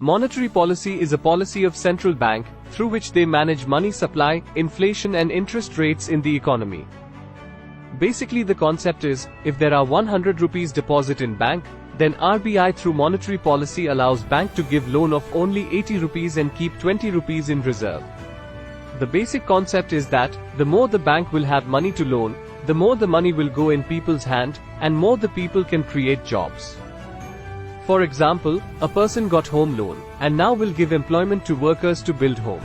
Monetary policy is a policy of central bank, through which they manage money supply, inflation and interest rates in the economy. Basically the concept is, if there are 100 rupees deposit in bank, then RBI through monetary policy allows bank to give loan of only 80 rupees and keep 20 rupees in reserve. The basic concept is that, the more the bank will have money to loan, the more the money will go in people's hand, and more the people can create jobs. For example, a person got home loan, and now will give employment to workers to build home.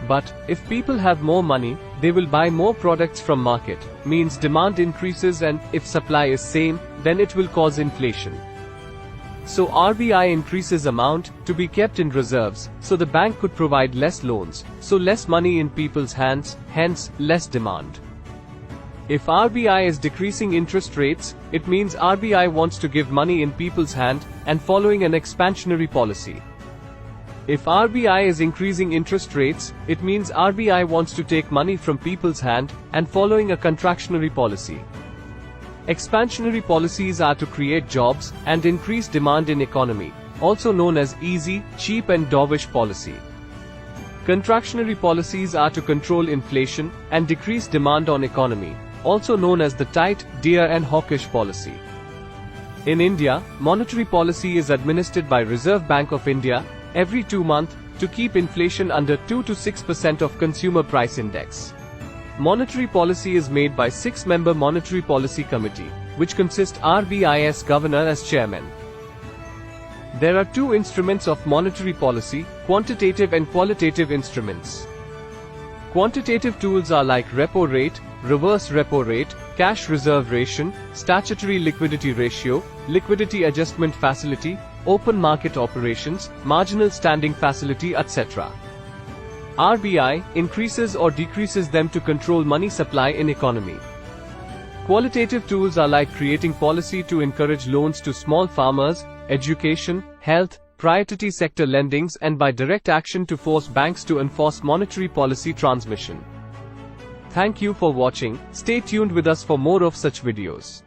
But, if people have more money, they will buy more products from market, means demand increases, and, if supply is same, then it will cause inflation. So RBI increases amount, to be kept in reserves, so the bank could provide less loans, so less money in people's hands, hence, less demand. If RBI is decreasing interest rates, it means RBI wants to give money in people's hand, and following an expansionary policy. If RBI is increasing interest rates, it means RBI wants to take money from people's hand, and following a contractionary policy. Expansionary policies are to create jobs, and increase demand in economy, also known as easy, cheap and dovish policy. Contractionary policies are to control inflation, and decrease demand on economy, also known as the tight, dear and hawkish policy. In India, monetary policy is administered by Reserve Bank of India, every 2 months, to keep inflation under 2 to 6% of consumer price index. Monetary policy is made by 6-member Monetary Policy Committee, which consists RBI's governor as chairman. There are 2 instruments of monetary policy, quantitative and qualitative instruments. Quantitative tools are like repo rate, reverse repo rate, cash reserve ratio, statutory liquidity ratio, liquidity adjustment facility, open market operations, marginal standing facility, etc. RBI increases or decreases them to control money supply in economy. Qualitative tools are like creating policy to encourage loans to small farmers, education, health, priority sector lendings, and by direct action to force banks to enforce monetary policy transmission. Thank you for watching. Stay tuned with us for more of such videos.